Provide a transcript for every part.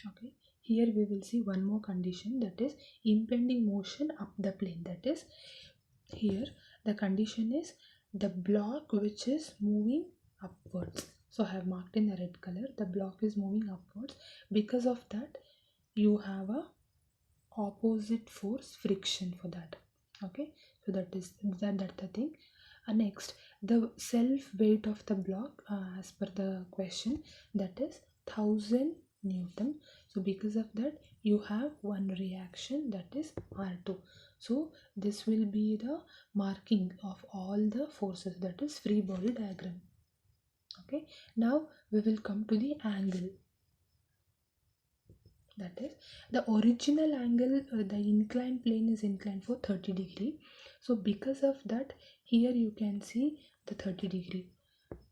Okay, here we will see one more condition, that is impending motion up the plane. That is, here the condition is the block which is moving upwards. So I have marked in the red color, the block is moving upwards. Because of that, you have a opposite force, friction, for that. Okay, so that's the thing. Next, the self weight of the block, as per the question, that is 1000 Newton. So because of that, you have one reaction, that is R2. So this will be the marking of all the forces, that is free body diagram. Okay, now we will come to the angle. That is, the original angle, the inclined plane is inclined for 30 degree. So because of that, here you can see the 30 degree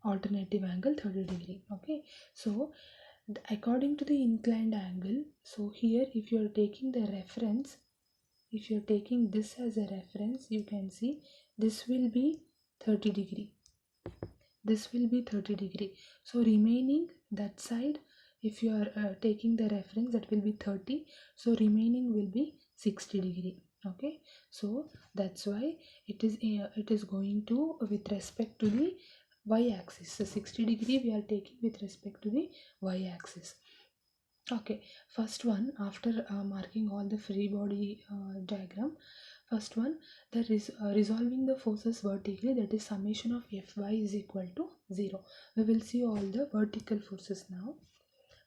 alternative angle, 30 degree. Okay, so according to the inclined angle, so here if you are taking the reference, if you are taking this as a reference, you can see this will be 30 degree, this will be 30 degree. So remaining that side, if you are taking the reference, that will be 30, so remaining will be 60 degree. Okay, so that's why it is going to with respect to the y-axis. So 60 degree we are taking with respect to the y-axis. Okay, first one, after marking all the free body diagram, first one, that is resolving the forces vertically, that is summation of Fy is equal to 0. We will see all the vertical forces now.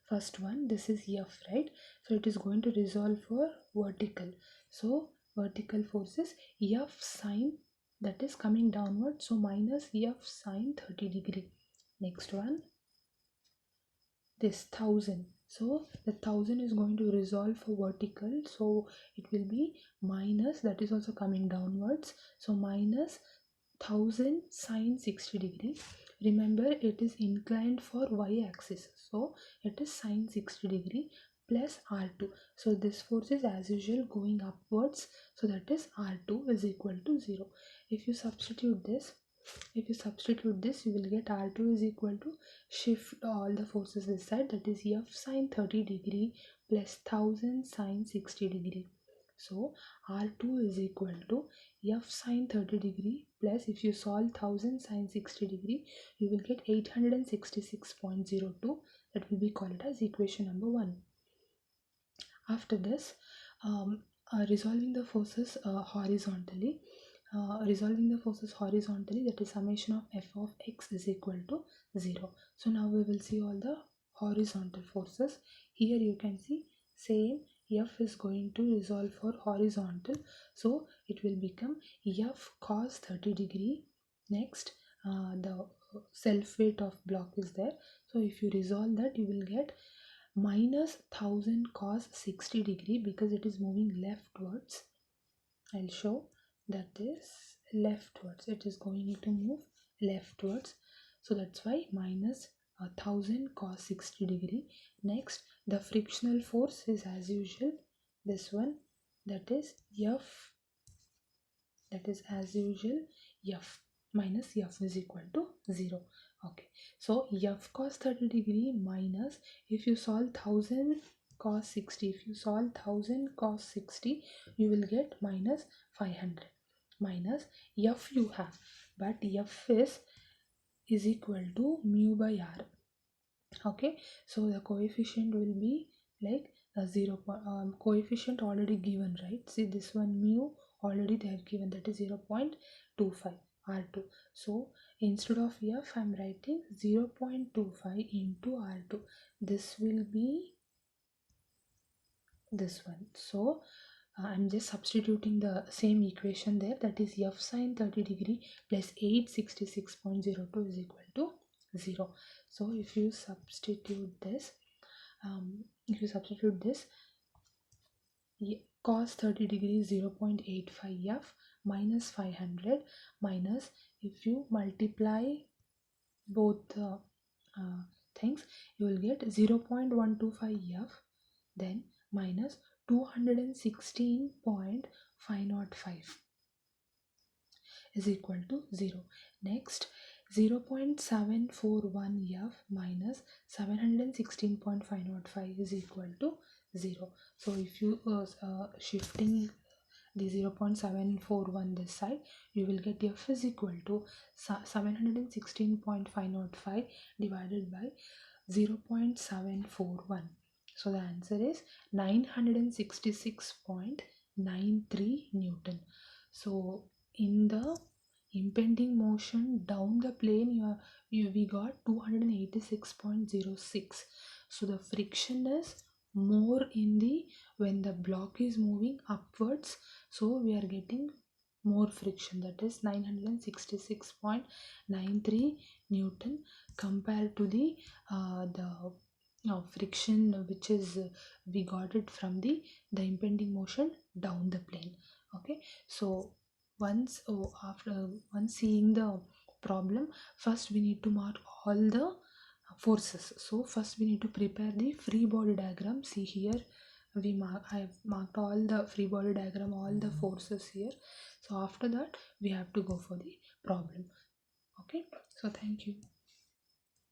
First one, this is F, right? So it is going to resolve for vertical. So vertical forces F sine, that is coming downward, so minus F sine 30 degree. Next one, this 1000. So the 1000 is going to resolve for vertical, so it will be minus, that is also coming downwards, so minus 1000 sine 60 degree. Remember, it is inclined for y-axis, so it is sine 60 degree plus R2. So this force is as usual going upwards, so that is R2 is equal to 0. If you substitute this, you will get R2 is equal to, shift all the forces this side, that is F sine 30 degree plus 1000 sine 60 degree. So R2 is equal to F sine 30 degree plus, if you solve 1000 sine 60 degree, you will get 866.02. That will be called as equation number 1. After this, resolving the forces horizontally. That is summation of f of x is equal to 0. So now we will see all the horizontal forces. Here you can see same, f is going to resolve for horizontal, so it will become f cos 30 degree. Next, the self weight of block is there, so if you resolve that, you will get minus 1000 cos 60 degree, because it is moving leftwards. I'll show that is leftwards, it is going to move leftwards, so that's why minus 1000 cos 60 degree. Next, the frictional force is as usual, this one, that is F, that is as usual F minus F is equal to 0. Okay, so F cos 30 degree minus, if you solve 1000 cos 60, if you solve 1000 cos 60, you will get minus 500, minus F you have, but F is equal to mu by R. Okay, so the coefficient will be like a 0 coefficient already given, right? See, this one mu already they have given, that is 0.25 R2. So instead of F, I am writing 0.25 into R2. This will be this one. So I'm just substituting the same equation there, that is F sine 30 degree plus 866.02 is equal to 0. So if you substitute this, cos 30 degree 0.85 F minus 500, minus, if you multiply both things, you will get 0.125 F, then minus 216.505 is equal to 0. Next, 0.741 F minus 716.505 is equal to 0. So if you shifting the 0.741 this side, you will get F is equal to 716.505 divided by 0.741. So the answer is 966.93 Newton. So in the impending motion down the plane, we got 286.06. So the friction is more in the when the block is moving upwards, so we are getting more friction, that is 966.93 Newton compared to the friction which is we got it from the impending motion down the plane. Okay, so once seeing the problem, first we need to mark all the forces. So first we need to prepare the free body diagram. See here, I have marked all the free body diagram, all the forces here. So after that we have to go for the problem. Okay, so thank you.